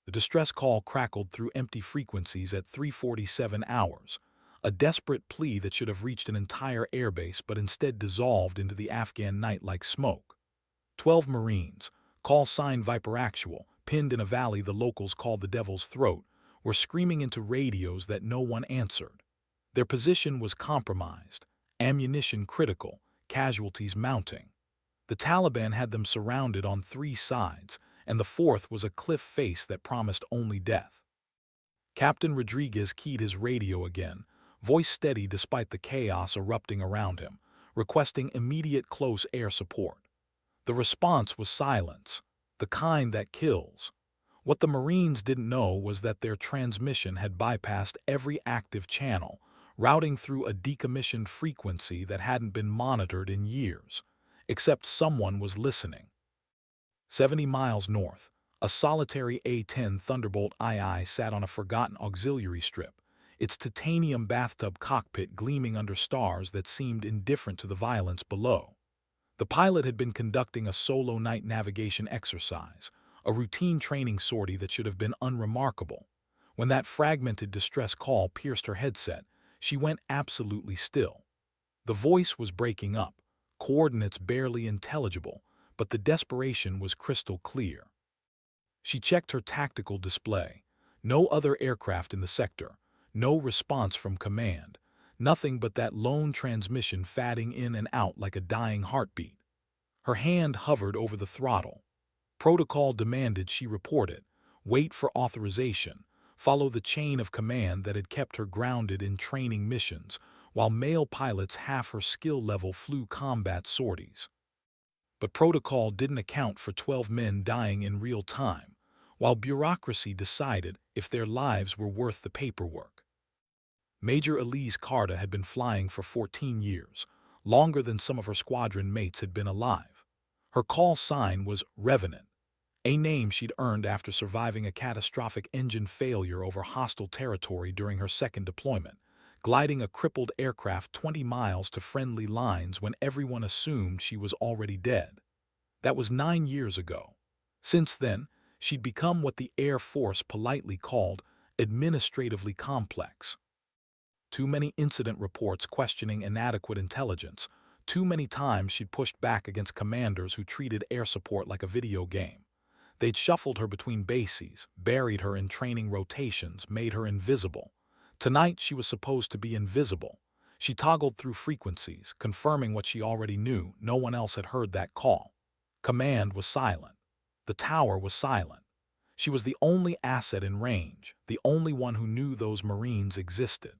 The distress call crackled through empty frequencies at 3:47 hours, a desperate plea that should have reached an entire airbase but instead dissolved into the Afghan night like smoke. 12 Marines, call sign Viper Actual, pinned in a valley the locals called the Devil's Throat, were screaming into radios that no one answered. Their position was compromised, ammunition critical, casualties mounting. The Taliban had them surrounded on 3 sides, and the fourth was a cliff face that promised only death. Captain Rodriguez keyed his radio again, voice steady despite the chaos erupting around him, requesting immediate close air support. The response was silence, the kind that kills. What the Marines didn't know was that their transmission had bypassed every active channel, routing through a decommissioned frequency that hadn't been monitored in years, except someone was listening. 70 miles north, a solitary A-10 Thunderbolt II sat on a forgotten auxiliary strip, its titanium bathtub cockpit gleaming under stars that seemed indifferent to the violence below. The pilot had been conducting a solo night navigation exercise, a routine training sortie that should have been unremarkable. When that fragmented distress call pierced her headset, she went absolutely still. The voice was breaking up, coordinates barely intelligible, but the desperation was crystal clear. She checked her tactical display. No other aircraft in the sector, no response from command, nothing but that lone transmission fading in and out like a dying heartbeat. Her hand hovered over the throttle. Protocol demanded she report it, wait for authorization, follow the chain of command that had kept her grounded in training missions, while male pilots half her skill level flew combat sorties. But protocol didn't account for 12 men dying in real time, while bureaucracy decided if their lives were worth the paperwork. Major Elise Carta had been flying for 14 years, longer than some of her squadron mates had been alive. Her call sign was Revenant, a name she'd earned after surviving a catastrophic engine failure over hostile territory during her second deployment, gliding a crippled aircraft 20 miles to friendly lines when everyone assumed she was already dead. That was 9 years ago. Since then, she'd become what the Air Force politely called administratively complex. Too many incident reports questioning inadequate intelligence, too many times she'd pushed back against commanders who treated air support like a video game. They'd shuffled her between bases, buried her in training rotations, made her invisible. Tonight she was supposed to be invisible. She toggled through frequencies, confirming what she already knew. No one else had heard that call. Command was silent. The tower was silent. She was the only asset in range, the only one who knew those Marines existed.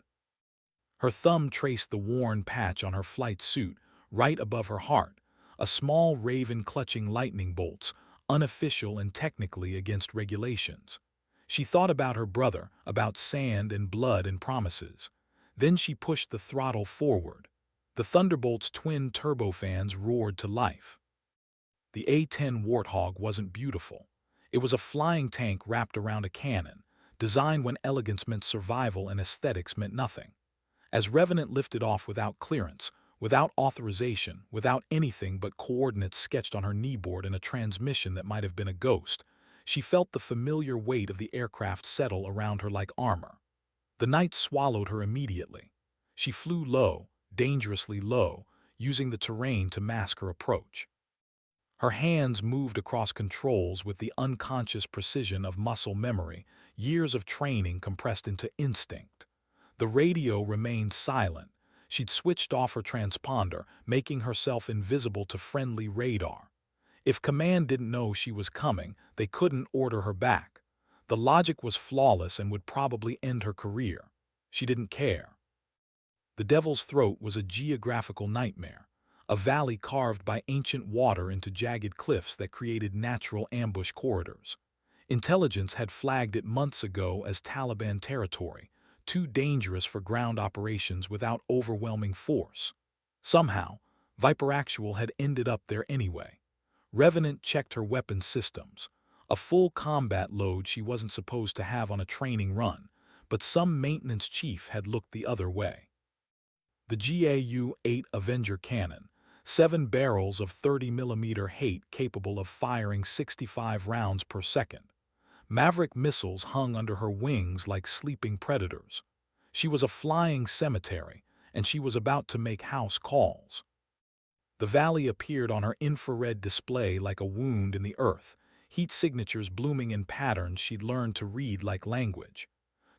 Her thumb traced the worn patch on her flight suit, right above her heart, a small raven clutching lightning bolts, unofficial and technically against regulations. She thought about her brother, about sand and blood and promises. Then she pushed the throttle forward. The Thunderbolt's twin turbofans roared to life. The A-10 Warthog wasn't beautiful. It was a flying tank wrapped around a cannon, designed when elegance meant survival and aesthetics meant nothing. As Revenant lifted off without clearance, without authorization, without anything but coordinates sketched on her kneeboard and a transmission that might have been a ghost, she felt the familiar weight of the aircraft settle around her like armor. The night swallowed her immediately. She flew low, dangerously low, using the terrain to mask her approach. Her hands moved across controls with the unconscious precision of muscle memory, years of training compressed into instinct. The radio remained silent. She'd switched off her transponder, making herself invisible to friendly radar. If command didn't know she was coming, they couldn't order her back. The logic was flawless and would probably end her career. She didn't care. The Devil's Throat was a geographical nightmare, a valley carved by ancient water into jagged cliffs that created natural ambush corridors. Intelligence had flagged it months ago as Taliban territory, too dangerous for ground operations without overwhelming force. Somehow, Viper Actual had ended up there anyway. Revenant checked her weapons systems, a full combat load she wasn't supposed to have on a training run, but some maintenance chief had looked the other way. The GAU-8 Avenger cannon, 7 barrels of 30mm hate capable of firing 65 rounds per second. Maverick missiles hung under her wings like sleeping predators. She was a flying cemetery, and she was about to make house calls. The valley appeared on her infrared display like a wound in the earth, heat signatures blooming in patterns she'd learned to read like language.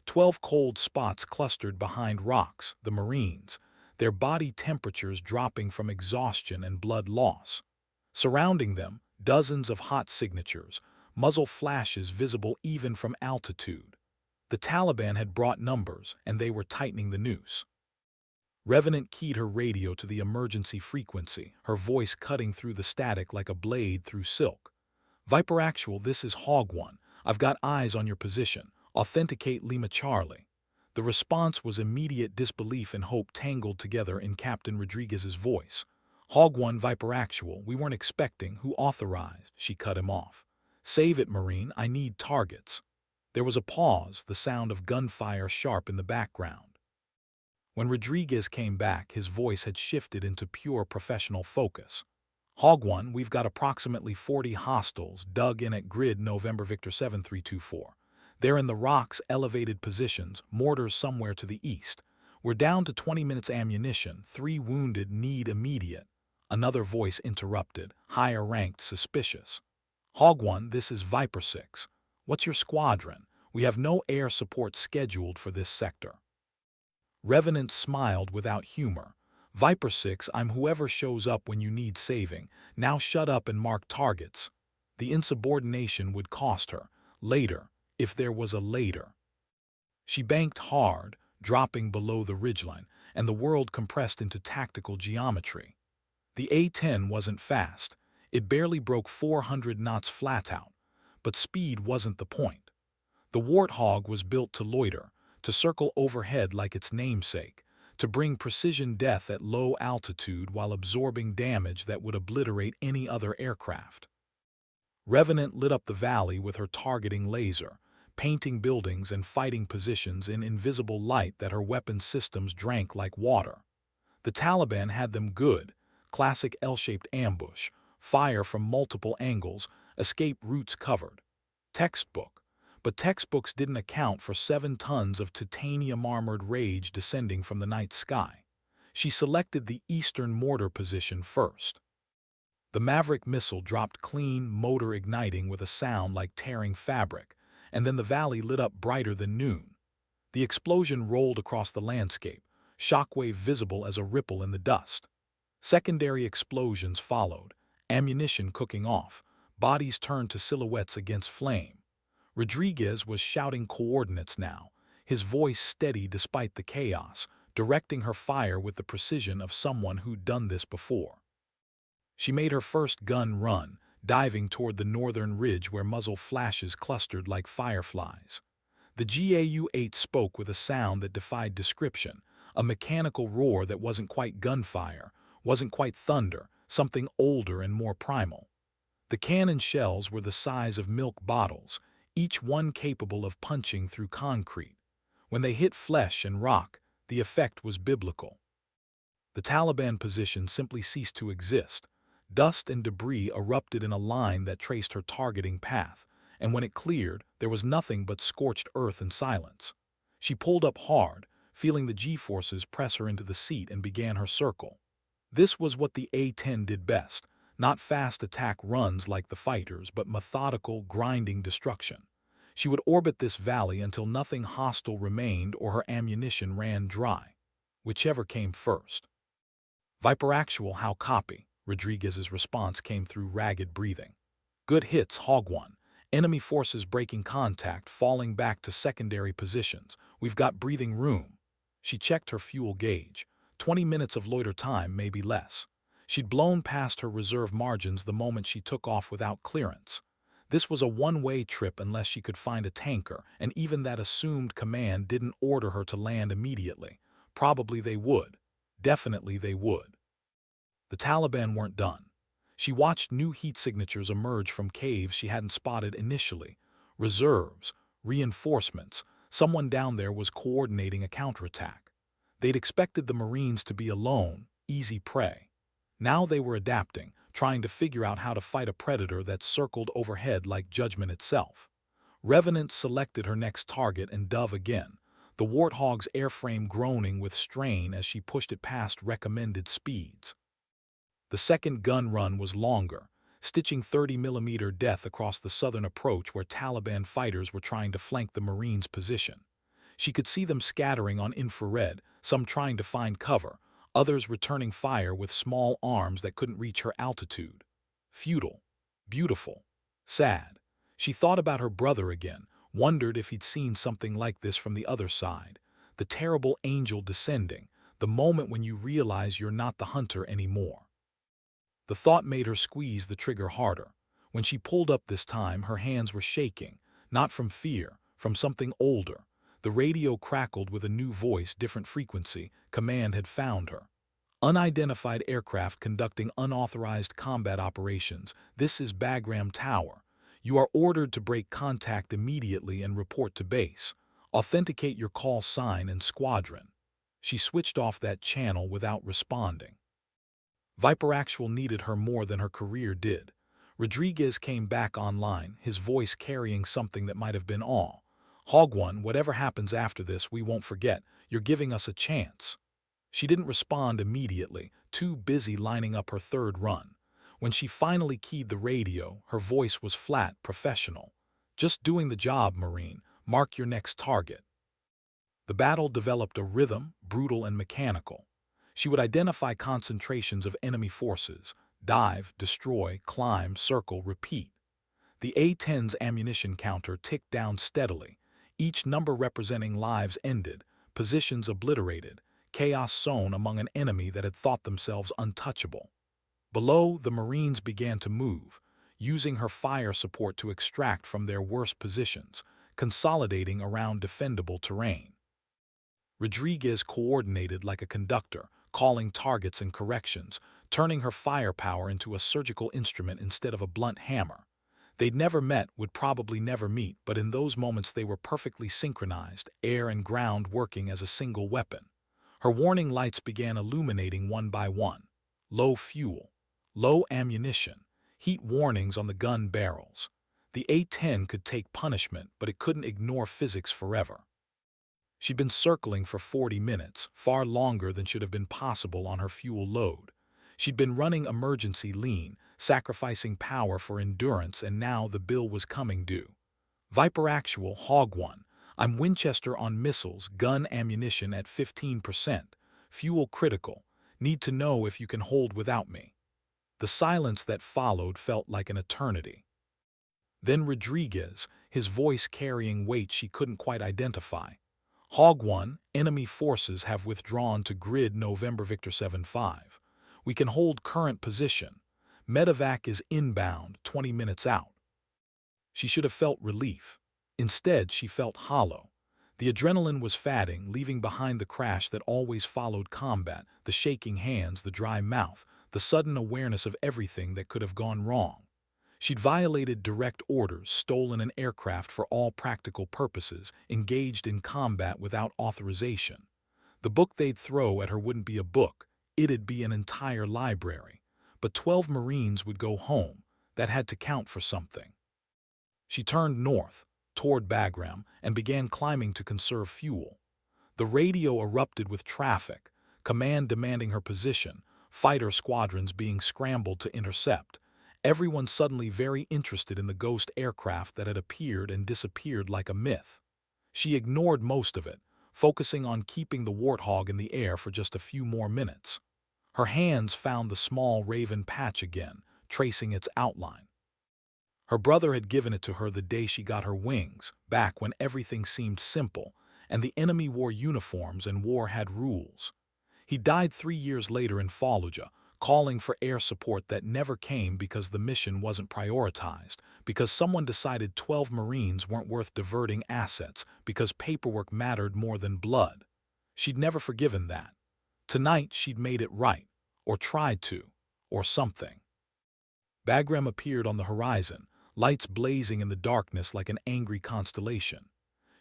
12 cold spots clustered behind rocks, the Marines, their body temperatures dropping from exhaustion and blood loss. Surrounding them, dozens of hot signatures, muzzle flashes visible even from altitude. The Taliban had brought numbers, and they were tightening the noose. Revenant keyed her radio to the emergency frequency, her voice cutting through the static like a blade through silk. Viper Actual, this is Hog 1. I've got eyes on your position. Authenticate Lima Charlie. The response was immediate disbelief and hope tangled together in Captain Rodriguez's voice. Hog 1, Viper Actual, we weren't expecting. Who authorized? She cut him off. Save it, Marine. I need targets. There was a pause, the sound of gunfire sharp in the background. When Rodriguez came back, his voice had shifted into pure professional focus. Hog 1, we've got approximately 40 hostiles dug in at grid November Victor 7324. They're in the rocks, elevated positions, mortars somewhere to the east. We're down to 20 minutes ammunition, 3 wounded, need immediate. Another voice interrupted, higher ranked, suspicious. Hog 1, this is Viper 6. What's your squadron? We have no air support scheduled for this sector. Revenant smiled without humor. Viper 6, I'm whoever shows up when you need saving. Now shut up and mark targets. The insubordination would cost her. Later, if there was a later. She banked hard, dropping below the ridgeline, and the world compressed into tactical geometry. The A-10 wasn't fast. It barely broke 400 knots flat out. But speed wasn't the point. The Warthog was built to loiter, to circle overhead like its namesake, to bring precision death at low altitude while absorbing damage that would obliterate any other aircraft. Revenant lit up the valley with her targeting laser, painting buildings and fighting positions in invisible light that her weapon systems drank like water. The Taliban had them good, classic L-shaped ambush, fire from multiple angles, escape routes covered. Textbook. But textbooks didn't account for 7 tons of titanium-armored rage descending from the night sky. She selected the eastern mortar position first. The Maverick missile dropped clean, motor igniting with a sound like tearing fabric, and then the valley lit up brighter than noon. The explosion rolled across the landscape, shockwave visible as a ripple in the dust. Secondary explosions followed, ammunition cooking off, bodies turned to silhouettes against flame. Rodriguez was shouting coordinates now, his voice steady despite the chaos, directing her fire with the precision of someone who'd done this before. She made her first gun run, diving toward the northern ridge where muzzle flashes clustered like fireflies. The GAU-8 spoke with a sound that defied description, a mechanical roar that wasn't quite gunfire, wasn't quite thunder, something older and more primal. The cannon shells were the size of milk bottles, each one capable of punching through concrete. When they hit flesh and rock, the effect was biblical. The Taliban position simply ceased to exist. Dust and debris erupted in a line that traced her targeting path, and when it cleared, there was nothing but scorched earth and silence. She pulled up hard, feeling the G-forces press her into the seat, and began her circle. This was what the A-10 did best. Not fast attack runs like the fighters, but methodical, grinding destruction. She would orbit this valley until nothing hostile remained or her ammunition ran dry, whichever came first. Viper Actual, how copy? Rodriguez's response came through ragged breathing. Good hits, Hog 1. Enemy forces breaking contact, falling back to secondary positions. We've got breathing room. She checked her fuel gauge. 20 minutes of loiter time, maybe less. She'd blown past her reserve margins the moment she took off without clearance. This was a one-way trip unless she could find a tanker, and even that assumed command didn't order her to land immediately. Probably they would. Definitely they would. The Taliban weren't done. She watched new heat signatures emerge from caves she hadn't spotted initially. Reserves, reinforcements, someone down there was coordinating a counterattack. They'd expected the Marines to be alone, easy prey. Now they were adapting, trying to figure out how to fight a predator that circled overhead like judgment itself. Revenant selected her next target and dove again, the Warthog's airframe groaning with strain as she pushed it past recommended speeds. The second gun run was longer, stitching 30mm death across the southern approach where Taliban fighters were trying to flank the Marines' position. She could see them scattering on infrared, some trying to find cover, others returning fire with small arms that couldn't reach her altitude. Futile, beautiful, sad. She thought about her brother again, wondered if he'd seen something like this from the other side. The terrible angel descending, the moment when you realize you're not the hunter anymore. The thought made her squeeze the trigger harder. When she pulled up this time, her hands were shaking, not from fear, from something older. The radio crackled with a new voice, different frequency. Command had found her. Unidentified aircraft conducting unauthorized combat operations. This is Bagram Tower. You are ordered to break contact immediately and report to base. Authenticate your call sign and squadron. She switched off that channel without responding. Viper Actual needed her more than her career did. Rodriguez came back online, his voice carrying something that might have been awe. Hog One, whatever happens after this, we won't forget. You're giving us a chance. She didn't respond immediately, too busy lining up her third run. When she finally keyed the radio, her voice was flat, professional. Just doing the job, Marine. Mark your next target. The battle developed a rhythm, brutal and mechanical. She would identify concentrations of enemy forces, dive, destroy, climb, circle, repeat. The A-10's ammunition counter ticked down steadily, each number representing lives ended, positions obliterated, chaos sown among an enemy that had thought themselves untouchable. Below, the Marines began to move, using her fire support to extract from their worst positions, consolidating around defendable terrain. Rodriguez coordinated like a conductor, calling targets and corrections, turning her firepower into a surgical instrument instead of a blunt hammer. They'd never met, would probably never meet, but in those moments they were perfectly synchronized, air and ground working as a single weapon. Her warning lights began illuminating one by one. Low fuel, low ammunition, heat warnings on the gun barrels. The A-10 could take punishment, but it couldn't ignore physics forever. She'd been circling for 40 minutes, far longer than should have been possible on her fuel load. She'd been running emergency lean, sacrificing power for endurance, and now the bill was coming due. Viper Actual, Hog One. I'm Winchester on missiles, gun ammunition at 15%. Fuel critical. Need to know if you can hold without me. The silence that followed felt like an eternity. Then Rodriguez, his voice carrying weight she couldn't quite identify. Hog One, enemy forces have withdrawn to grid November Victor 7-5. We can hold current position. Medevac is inbound, 20 minutes out. She should have felt relief. Instead, she felt hollow. The adrenaline was fatting, leaving behind the crash that always followed combat, the shaking hands, the dry mouth, the sudden awareness of everything that could have gone wrong. She'd violated direct orders, stolen an aircraft for all practical purposes, engaged in combat without authorization. The book they'd throw at her wouldn't be a book, it'd be an entire library. But 12 Marines would go home. That had to count for something. She turned north, toward Bagram, and began climbing to conserve fuel. The radio erupted with traffic, command demanding her position, fighter squadrons being scrambled to intercept. Everyone suddenly very interested in the ghost aircraft that had appeared and disappeared like a myth. She ignored most of it, focusing on keeping the Warthog in the air for just a few more minutes. Her hands found the small raven patch again, tracing its outline. Her brother had given it to her the day she got her wings, back when everything seemed simple, and the enemy wore uniforms and war had rules. He died 3 years later in Fallujah, calling for air support that never came because the mission wasn't prioritized, because someone decided 12 Marines weren't worth diverting assets, because paperwork mattered more than blood. She'd never forgiven that. Tonight she'd made it right, or tried to, or something. Bagram appeared on the horizon, lights blazing in the darkness like an angry constellation.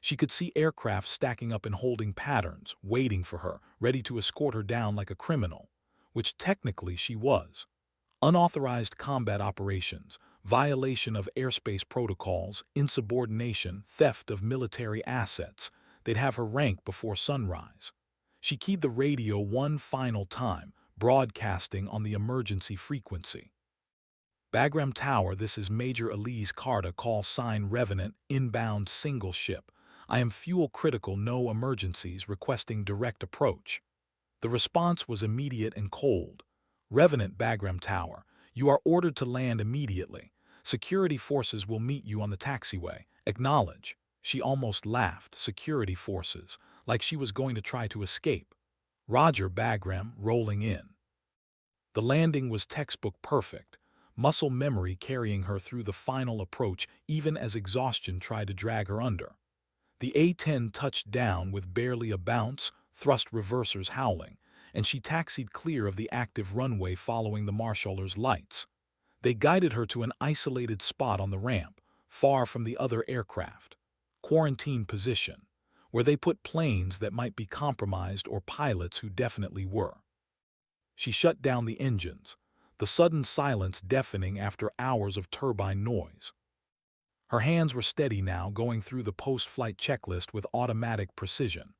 She could see aircraft stacking up in holding patterns, waiting for her, ready to escort her down like a criminal. Which technically she was. Unauthorized combat operations, violation of airspace protocols, insubordination, theft of military assets. They'd have her rank before sunrise. She keyed the radio one final time, broadcasting on the emergency frequency. Bagram Tower, this is Major Elise Carta, call sign Revenant, inbound single ship. I am fuel critical, no emergencies, requesting direct approach. The response was immediate and cold. Revenant, Bagram Tower, you are ordered to land immediately. Security forces will meet you on the taxiway. Acknowledge. She almost laughed. Security forces, like she was going to try to escape. Roger, Bagram, rolling in. The landing was textbook perfect, muscle memory carrying her through the final approach even as exhaustion tried to drag her under. The A-10 touched down with barely a bounce, thrust reversers howling, and she taxied clear of the active runway following the marshaller's lights. They guided her to an isolated spot on the ramp, far from the other aircraft. Quarantine position, where they put planes that might be compromised or pilots who definitely were. She shut down the engines, the sudden silence deafening after hours of turbine noise. Her hands were steady now, going through the post-flight checklist with automatic precision.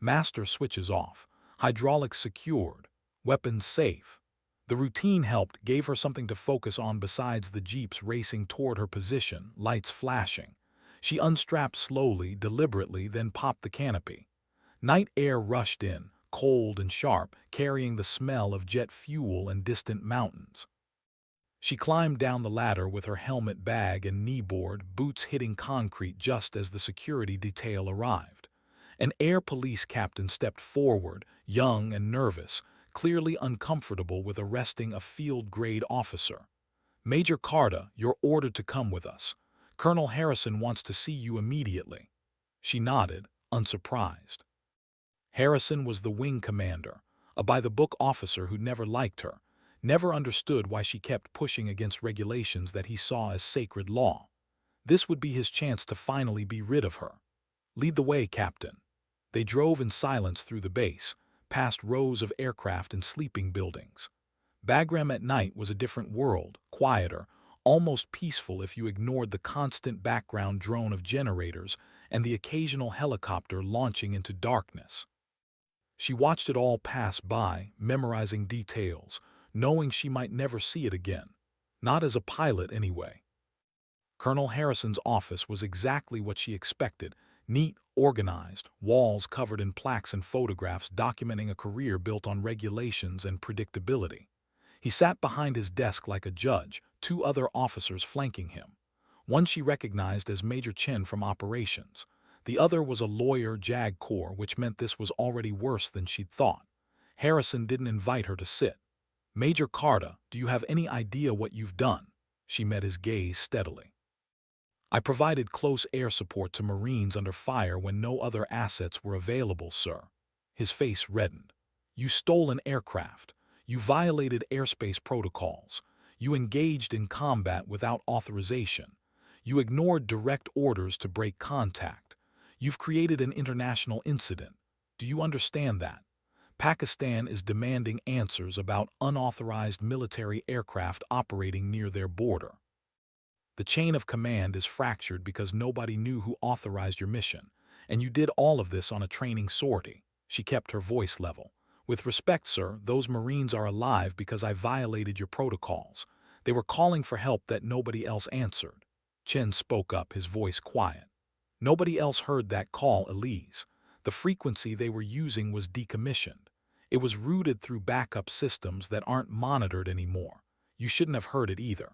Master switches off, hydraulics secured, weapons safe. The routine helped, gave her something to focus on besides the jeeps racing toward her position, lights flashing. She unstrapped slowly, deliberately, then popped the canopy. Night air rushed in, cold and sharp, carrying the smell of jet fuel and distant mountains. She climbed down the ladder with her helmet bag and kneeboard, boots hitting concrete just as the security detail arrived. An air police captain stepped forward, young and nervous, clearly uncomfortable with arresting a field-grade officer. Major Carta, you're ordered to come with us. Colonel Harrison wants to see you immediately. She nodded, unsurprised. Harrison was the wing commander, a by-the-book officer who'd never liked her, never understood why she kept pushing against regulations that he saw as sacred law. This would be his chance to finally be rid of her. Lead the way, Captain. They drove in silence through the base, past rows of aircraft and sleeping buildings. Bagram at night was a different world, quieter, almost peaceful if you ignored the constant background drone of generators and the occasional helicopter launching into darkness. She watched it all pass by, memorizing details, knowing she might never see it again. Not as a pilot, anyway. Colonel Harrison's office was exactly what she expected, neat, organized, walls covered in plaques and photographs documenting a career built on regulations and predictability. He sat behind his desk like a judge, two other officers flanking him. One she recognized as Major Chen from operations. The other was a lawyer, JAG Corps, which meant this was already worse than she'd thought. Harrison didn't invite her to sit. Major Carta, do you have any idea what you've done? She met his gaze steadily. I provided close air support to Marines under fire when no other assets were available, sir. His face reddened. You stole an aircraft. You violated airspace protocols. You engaged in combat without authorization. You ignored direct orders to break contact. You've created an international incident. Do you understand that? Pakistan is demanding answers about unauthorized military aircraft operating near their border. The chain of command is fractured because nobody knew who authorized your mission, and you did all of this on a training sortie. She kept her voice level. With respect, sir, those Marines are alive because I violated your protocols. They were calling for help that nobody else answered. Chen spoke up, his voice quiet. Nobody else heard that call, Elise. The frequency they were using was decommissioned. It was routed through backup systems that aren't monitored anymore. You shouldn't have heard it either.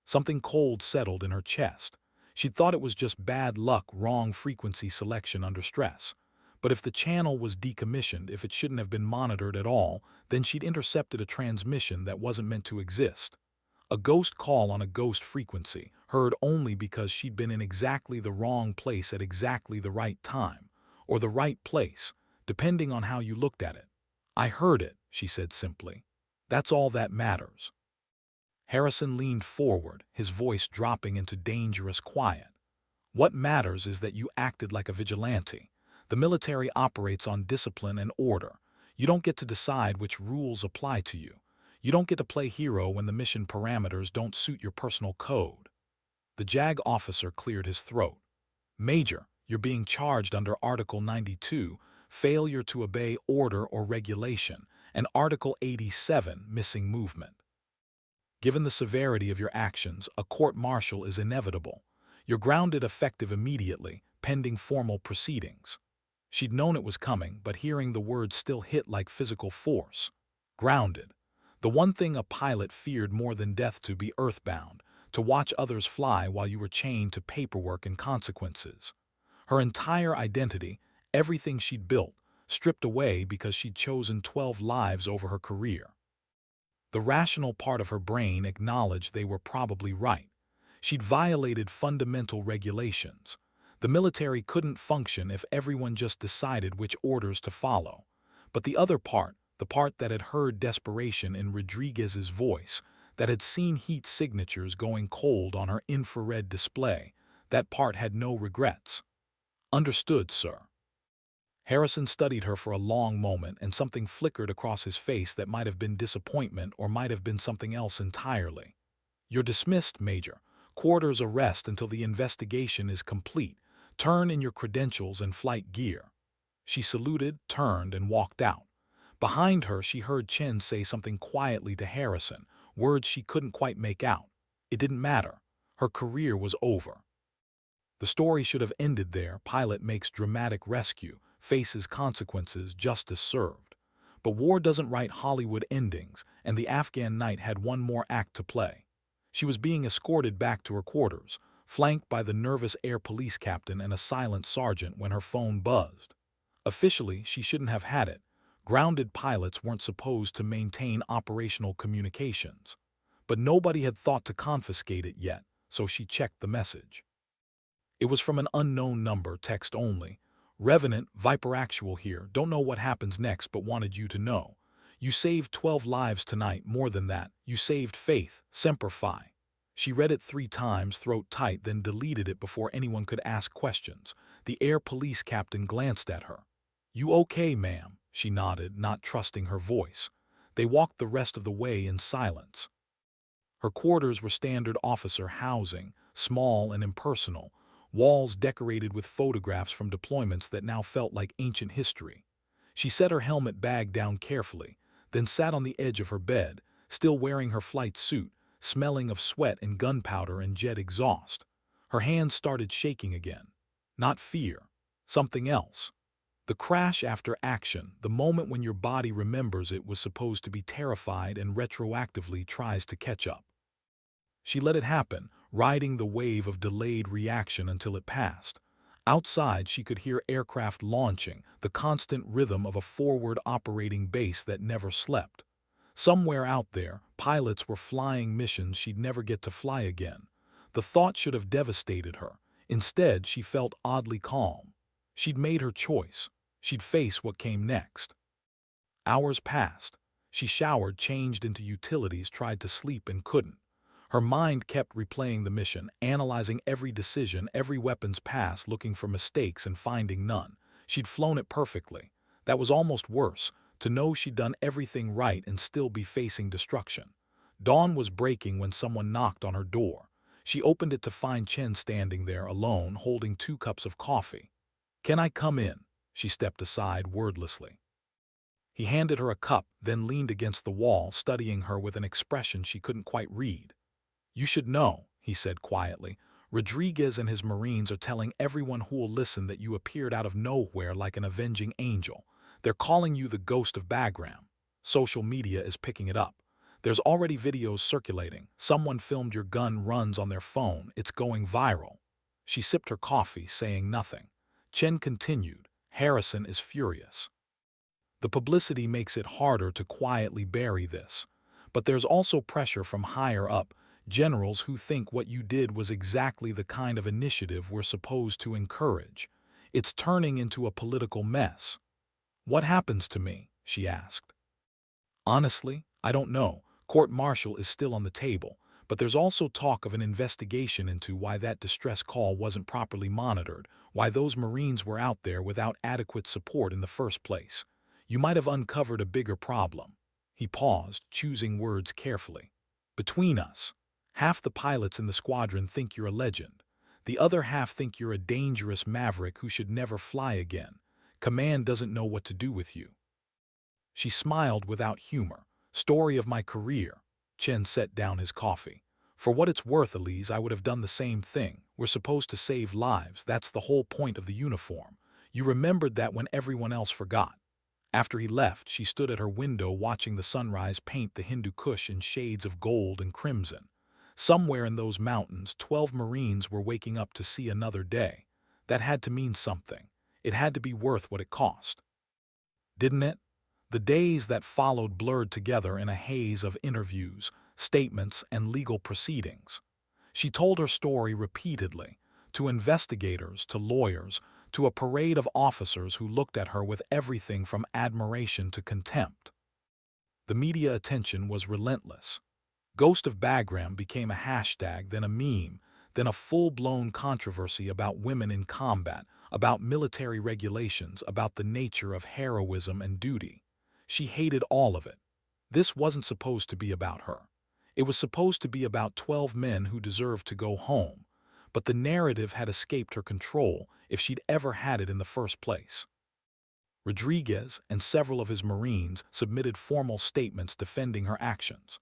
Something cold settled in her chest. She'd thought it was just bad luck, wrong frequency selection under stress. But if the channel was decommissioned, if it shouldn't have been monitored at all, then she'd intercepted a transmission that wasn't meant to exist. A ghost call on a ghost frequency, heard only because she'd been in exactly the wrong place at exactly the right time, or the right place, depending on how you looked at it. I heard it, she said simply. That's all that matters. Harrison leaned forward, his voice dropping into dangerous quiet. What matters is that you acted like a vigilante. The military operates on discipline and order. You don't get to decide which rules apply to you. You don't get to play hero when the mission parameters don't suit your personal code. The JAG officer cleared his throat. Major, you're being charged under Article 92, failure to obey order or regulation, and Article 87, missing movement. Given the severity of your actions, a court-martial is inevitable. You're grounded effective immediately, pending formal proceedings. She'd known it was coming, but hearing the words still hit like physical force. Grounded. The one thing a pilot feared more than death: to be earthbound, to watch others fly while you were chained to paperwork and consequences. Her entire identity, everything she'd built, stripped away because she'd chosen 12 lives over her career. The rational part of her brain acknowledged they were probably right. She'd violated fundamental regulations. The military couldn't function if everyone just decided which orders to follow. But the other part, the part that had heard desperation in Rodriguez's voice, that had seen heat signatures going cold on her infrared display, that part had no regrets. Understood, sir. Harrison studied her for a long moment, and something flickered across his face that might have been disappointment or might have been something else entirely. You're dismissed, Major. Quarters arrest until the investigation is complete. Turn in your credentials and flight gear. She saluted, turned, and walked out. Behind her, she heard Chen say something quietly to Harrison, words she couldn't quite make out. It didn't matter. Her career was over. The story should have ended there. Pilot makes dramatic rescue, faces consequences, justice served. But war doesn't write Hollywood endings, and the Afghan night had one more act to play. She was being escorted back to her quarters, flanked by the nervous air police captain and a silent sergeant when her phone buzzed. Officially, she shouldn't have had it. Grounded pilots weren't supposed to maintain operational communications. But nobody had thought to confiscate it yet, so she checked the message. It was from an unknown number, text only. Revenant, Viper Actual here. Don't know what happens next, but wanted you to know. You saved 12 lives tonight. More than that, you saved faith. Semper Fi. She read it 3 times, throat tight, then deleted it before anyone could ask questions. The air police captain glanced at her. You okay, ma'am? She nodded, not trusting her voice. They walked the rest of the way in silence. Her quarters were standard officer housing, small and impersonal, walls decorated with photographs from deployments that now felt like ancient history. She set her helmet bag down carefully, then sat on the edge of her bed, still wearing her flight suit, smelling of sweat and gunpowder and jet exhaust. Her hands started shaking again. Not fear. Something else. The crash after action, the moment when your body remembers it was supposed to be terrified and retroactively tries to catch up. She let it happen, riding the wave of delayed reaction until it passed. Outside, she could hear aircraft launching, the constant rhythm of a forward operating base that never slept. Somewhere out there, pilots were flying missions she'd never get to fly again. The thought should have devastated her. Instead, she felt oddly calm. She'd made her choice. She'd face what came next. Hours passed. She showered, changed into utilities, tried to sleep and couldn't. Her mind kept replaying the mission, analyzing every decision, every weapons pass, looking for mistakes and finding none. She'd flown it perfectly. That was almost worse, to know she'd done everything right and still be facing destruction. Dawn was breaking when someone knocked on her door. She opened it to find Chen standing there alone, holding 2 cups of coffee. "Can I come in?" She stepped aside wordlessly. He handed her a cup, then leaned against the wall, studying her with an expression she couldn't quite read. "You should know," he said quietly. "Rodriguez and his Marines are telling everyone who'll listen that you appeared out of nowhere like an avenging angel. They're calling you the ghost of Bagram. Social media is picking it up. There's already videos circulating. Someone filmed your gun runs on their phone. It's going viral." She sipped her coffee, saying nothing. Chen continued, "Harrison is furious. The publicity makes it harder to quietly bury this. But there's also pressure from higher up, generals who think what you did was exactly the kind of initiative we're supposed to encourage. It's turning into a political mess." "What happens to me?" she asked. "Honestly, I don't know. Court-martial is still on the table, but there's also talk of an investigation into why that distress call wasn't properly monitored, why those Marines were out there without adequate support in the first place. You might have uncovered a bigger problem." He paused, choosing words carefully. Between us, half the pilots in the squadron think you're a legend. The other half think you're a dangerous maverick who should never fly again. Command doesn't know what to do with you. She smiled without humor. Story of my career. Chen set down his coffee. For what it's worth, Elise, I would have done the same thing. We're supposed to save lives. That's the whole point of the uniform. You remembered that when everyone else forgot. After he left, she stood at her window watching the sunrise paint the Hindu Kush in shades of gold and crimson. Somewhere in those mountains, 12 Marines were waking up to see another day. That had to mean something. It had to be worth what it cost. Didn't it? The days that followed blurred together in a haze of interviews, statements, and legal proceedings. She told her story repeatedly, to investigators, to lawyers, to a parade of officers who looked at her with everything from admiration to contempt. The media attention was relentless. Ghost of Bagram became a hashtag, then a meme, then a full-blown controversy about women in combat, about military regulations, about the nature of heroism and duty. She hated all of it. This wasn't supposed to be about her. It was supposed to be about 12 men who deserved to go home, but the narrative had escaped her control if she'd ever had it in the first place. Rodriguez and several of his Marines submitted formal statements defending her actions.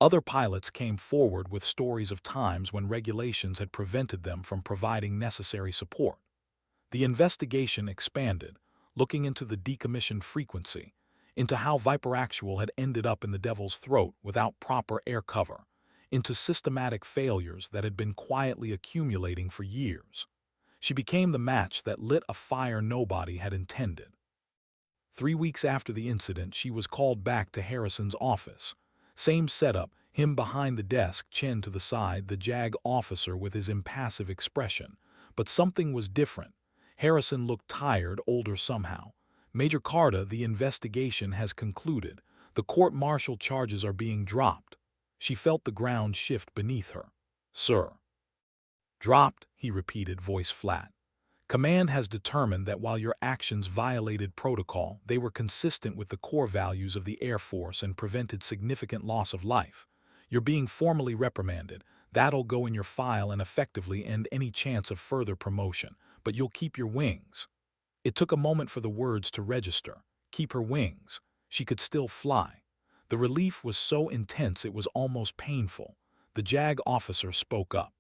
Other pilots came forward with stories of times when regulations had prevented them from providing necessary support. The investigation expanded, looking into the decommissioned frequency, into how Viper Actual had ended up in the Devil's Throat without proper air cover, into systematic failures that had been quietly accumulating for years. She became the match that lit a fire nobody had intended. 3 weeks after the incident, she was called back to Harrison's office. Same setup, him behind the desk, Chen to the side, the JAG officer with his impassive expression. But something was different. Harrison looked tired, older somehow. Major Carter, the investigation has concluded. The court-martial charges are being dropped. She felt the ground shift beneath her. Sir. Dropped, he repeated, voice flat. Command has determined that while your actions violated protocol, they were consistent with the core values of the Air Force and prevented significant loss of life. You're being formally reprimanded. That'll go in your file and effectively end any chance of further promotion, but you'll keep your wings. It took a moment for the words to register. Keep her wings. She could still fly. The relief was so intense it was almost painful. The JAG officer spoke up.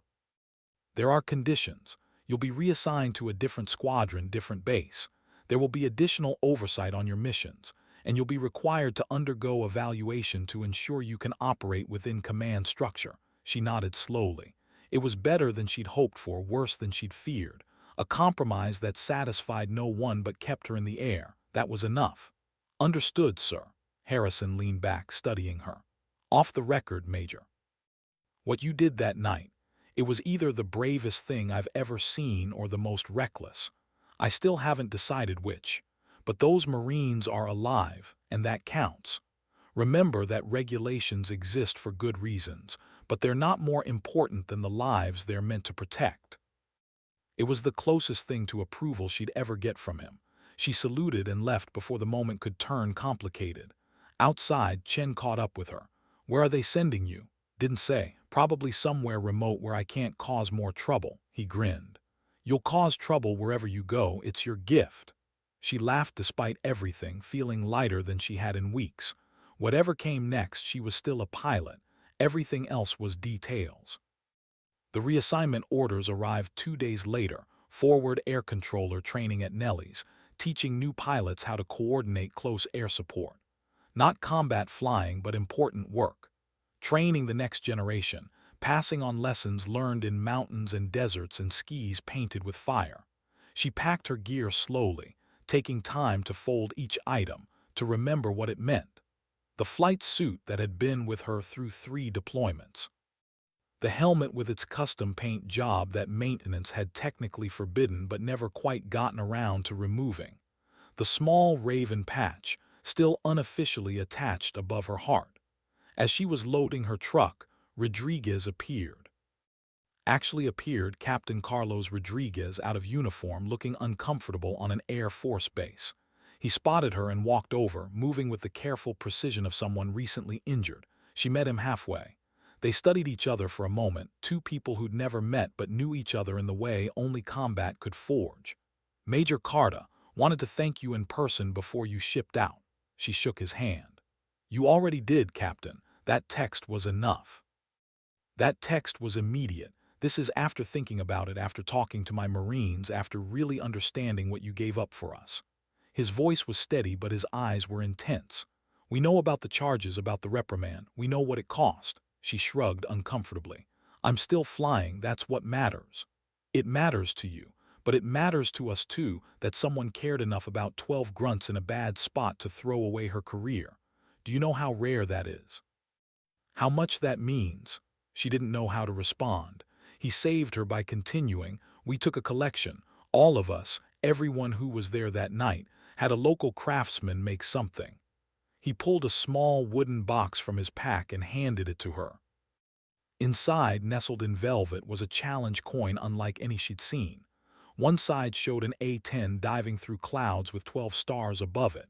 There are conditions. You'll be reassigned to a different squadron, different base. There will be additional oversight on your missions, and you'll be required to undergo evaluation to ensure you can operate within command structure. She nodded slowly. It was better than she'd hoped for, worse than she'd feared. A compromise that satisfied no one but kept her in the air. That was enough. Understood, sir. Harrison leaned back, studying her. Off the record, Major. What you did that night, it was either the bravest thing I've ever seen or the most reckless. I still haven't decided which. But those Marines are alive, and that counts. Remember that regulations exist for good reasons, but they're not more important than the lives they're meant to protect. It was the closest thing to approval she'd ever get from him. She saluted and left before the moment could turn complicated. Outside, Chen caught up with her. Where are they sending you? Didn't say. Probably somewhere remote where I can't cause more trouble. He grinned. You'll cause trouble wherever you go. It's your gift. She laughed despite everything, feeling lighter than she had in weeks. Whatever came next, she was still a pilot. Everything else was details. The reassignment orders arrived 2 days later. Forward air controller training at Nellie's, teaching new pilots how to coordinate close air support. Not combat flying, but important work. Training the next generation, passing on lessons learned in mountains and deserts and skis painted with fire. She packed her gear slowly, taking time to fold each item, to remember what it meant. The flight suit that had been with her through 3 deployments. The helmet with its custom paint job that maintenance had technically forbidden but never quite gotten around to removing. The small raven patch, still unofficially attached above her heart. As she was loading her truck, Rodriguez appeared. Captain Carlos Rodriguez, out of uniform, looking uncomfortable on an Air Force base. He spotted her and walked over, moving with the careful precision of someone recently injured. She met him halfway. They studied each other for a moment, two people who'd never met but knew each other in the way only combat could forge. Major Carta wanted to thank you in person before you shipped out. She shook his hand. You already did, Captain. That text was enough. That text was immediate. This is after thinking about it, after talking to my Marines, after really understanding what you gave up for us. His voice was steady, but his eyes were intense. We know about the charges, about the reprimand. We know what it cost. She shrugged uncomfortably. I'm still flying, that's what matters. It matters to you, but it matters to us too that someone cared enough about 12 grunts in a bad spot to throw away her career. Do you know how rare that is? How much that means? She didn't know how to respond. He saved her by continuing. We took a collection. All of us, everyone who was there that night, had a local craftsman make something. He pulled a small wooden box from his pack and handed it to her. Inside, nestled in velvet, was a challenge coin unlike any she'd seen. One side showed an A-10 diving through clouds with 12 stars above it.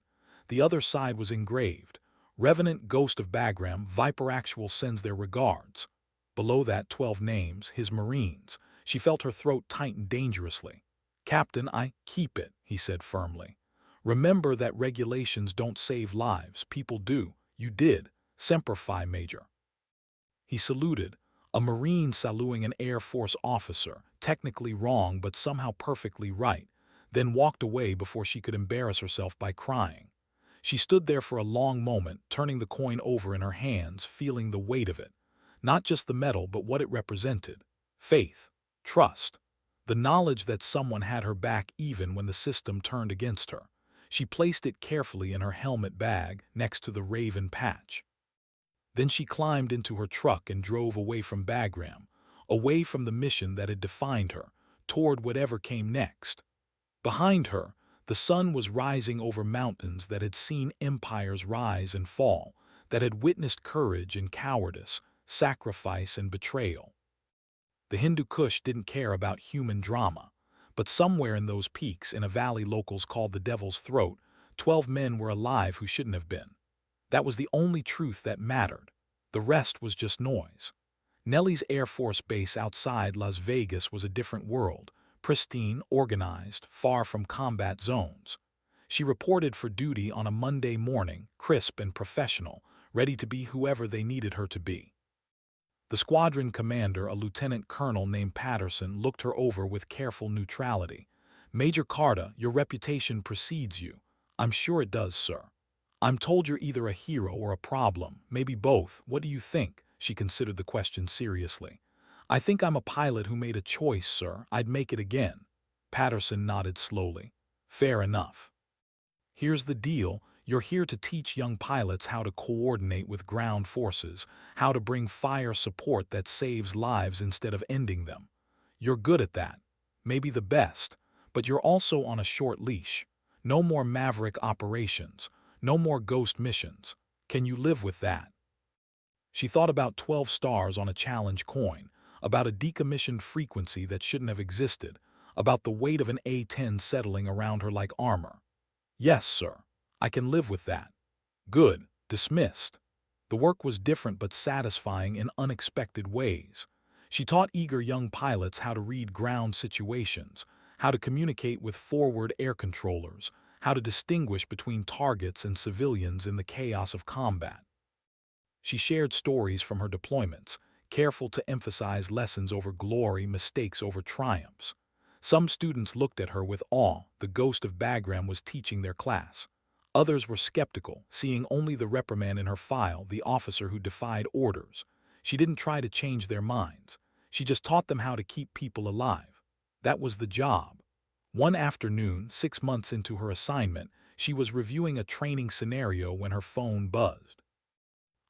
The other side was engraved. Revenant Ghost of Bagram, Viper Actual sends their regards. Below that, 12 names, his Marines. She felt her throat tighten dangerously. Captain, I keep it, he said firmly. Remember that regulations don't save lives, people do. You did. Semper Fi, Major. He saluted, a Marine saluting an Air Force officer, technically wrong but somehow perfectly right, then walked away before she could embarrass herself by crying. She stood there for a long moment, turning the coin over in her hands, feeling the weight of it. Not just the metal, but what it represented. Faith, trust, the knowledge that someone had her back even when the system turned against her. She placed it carefully in her helmet bag next to the Raven patch. Then she climbed into her truck and drove away from Bagram, away from the mission that had defined her, toward whatever came next. Behind her, the sun was rising over mountains that had seen empires rise and fall, that had witnessed courage and cowardice, sacrifice and betrayal. The Hindu Kush didn't care about human drama, but somewhere in those peaks, in a valley locals called the Devil's Throat, 12 men were alive who shouldn't have been. That was the only truth that mattered. The rest was just noise. Nellie's Air Force Base outside Las Vegas was a different world, pristine, organized, far from combat zones. She reported for duty on a Monday morning, crisp and professional, ready to be whoever they needed her to be. The squadron commander, a lieutenant colonel named Patterson, looked her over with careful neutrality. Major Carta, your reputation precedes you. I'm sure it does, sir. I'm told you're either a hero or a problem, maybe both. What do you think? She considered the question seriously. I think I'm a pilot who made a choice, sir. I'd make it again. Patterson nodded slowly. Fair enough. Here's the deal. You're here to teach young pilots how to coordinate with ground forces, how to bring fire support that saves lives instead of ending them. You're good at that. Maybe the best. But you're also on a short leash. No more maverick operations. No more ghost missions. Can you live with that? She thought about 12 stars on a challenge coin, about a decommissioned frequency that shouldn't have existed, about the weight of an A-10 settling around her like armor. Yes, sir. I can live with that. Good. Dismissed. The work was different but satisfying in unexpected ways. She taught eager young pilots how to read ground situations, how to communicate with forward air controllers, how to distinguish between targets and civilians in the chaos of combat. She shared stories from her deployments, careful to emphasize lessons over glory, mistakes over triumphs. Some students looked at her with awe. The Ghost of Bagram was teaching their class. Others were skeptical, seeing only the reprimand in her file, the officer who defied orders. She didn't try to change their minds. She just taught them how to keep people alive. That was the job. One afternoon, 6 months into her assignment, she was reviewing a training scenario when her phone buzzed.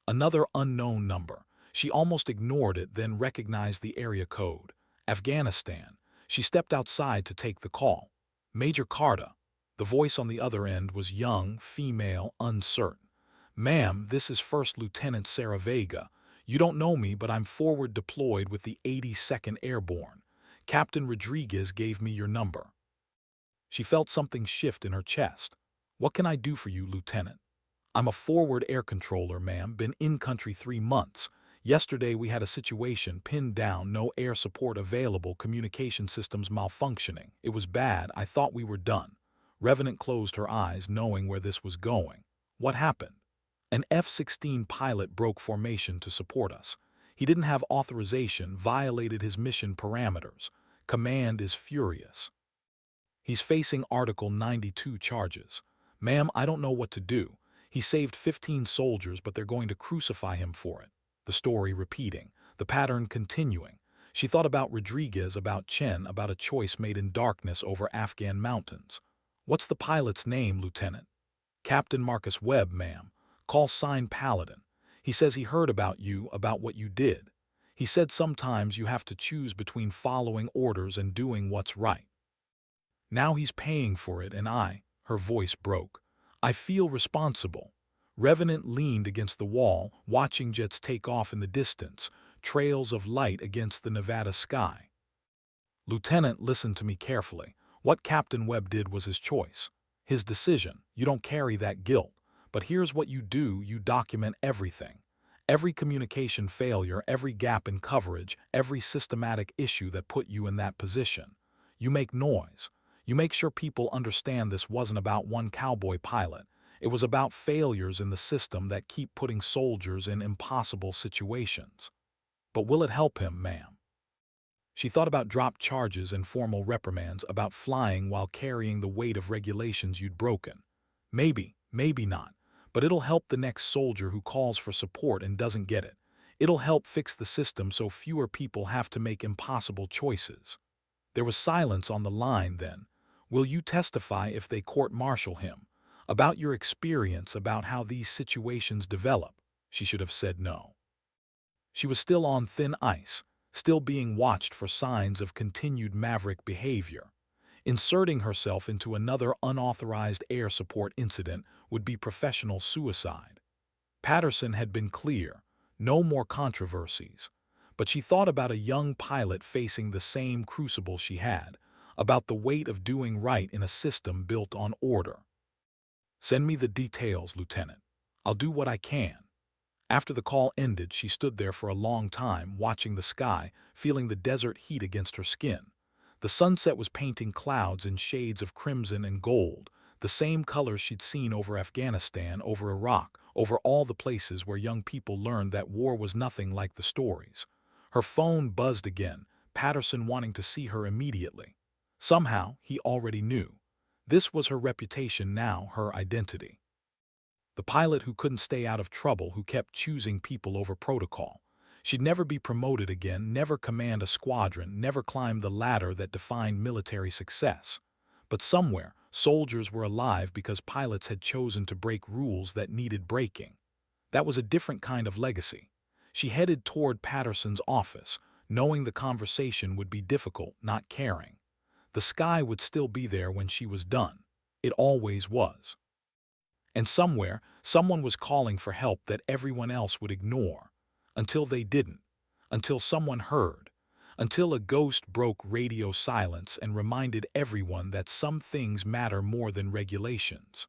Another unknown number. She almost ignored it, then recognized the area code. Afghanistan. She stepped outside to take the call. Major Carta. The voice on the other end was young, female, uncertain. Ma'am, this is First Lieutenant Sarah Vega. You don't know me, but I'm forward deployed with the 82nd Airborne. Captain Rodriguez gave me your number. She felt something shift in her chest. "What can I do for you, Lieutenant?" "I'm a forward air controller, ma'am. Been in country 3 months. Yesterday we had a situation pinned down, no air support available, communication systems malfunctioning. It was bad. I thought we were done." Revenant closed her eyes, knowing where this was going. "What happened?" "An F-16 pilot broke formation to support us. He didn't have authorization, violated his mission parameters. Command is furious. He's facing Article 92 charges. Ma'am, I don't know what to do. He saved 15 soldiers, but they're going to crucify him for it." The story repeating, the pattern continuing. She thought about Rodriguez, about Chen, about a choice made in darkness over Afghan mountains. "What's the pilot's name, Lieutenant?" "Captain Marcus Webb, ma'am. Call sign Paladin. He says he heard about you, about what you did. He said sometimes you have to choose between following orders and doing what's right. Now he's paying for it, and her voice broke, I feel responsible." Revenant leaned against the wall, watching jets take off in the distance, trails of light against the Nevada sky. "Lieutenant, listen to me carefully. What Captain Webb did was his choice, his decision. You don't carry that guilt. But here's what you do: you document everything. Every communication failure, every gap in coverage, every systematic issue that put you in that position. You make noise. You make sure people understand this wasn't about one cowboy pilot. It was about failures in the system that keep putting soldiers in impossible situations." "But will it help him, ma'am?" She thought about dropped charges and formal reprimands, about flying while carrying the weight of regulations you'd broken. "Maybe, maybe not. But it'll help the next soldier who calls for support and doesn't get it. It'll help fix the system so fewer people have to make impossible choices." There was silence on the line then. "Will you testify if they court-martial him? About your experience, about how these situations develop?" She should have said no. She was still on thin ice, still being watched for signs of continued maverick behavior. Inserting herself into another unauthorized air support incident would be professional suicide. Patterson had been clear, no more controversies. But she thought about a young pilot facing the same crucible she had, about the weight of doing right in a system built on order. "Send me the details, Lieutenant. I'll do what I can." After the call ended, she stood there for a long time, watching the sky, feeling the desert heat against her skin. The sunset was painting clouds in shades of crimson and gold, the same colors she'd seen over Afghanistan, over Iraq, over all the places where young people learned that war was nothing like the stories. Her phone buzzed again, Patterson wanting to see her immediately. Somehow, he already knew. This was her reputation now, her identity. The pilot who couldn't stay out of trouble, who kept choosing people over protocol. She'd never be promoted again, never command a squadron, never climb the ladder that defined military success. But somewhere, soldiers were alive because pilots had chosen to break rules that needed breaking. That was a different kind of legacy. She headed toward Patterson's office, knowing the conversation would be difficult, not caring. The sky would still be there when she was done. It always was. And somewhere, someone was calling for help that everyone else would ignore. Until they didn't. Until someone heard. Until a ghost broke radio silence and reminded everyone that some things matter more than regulations.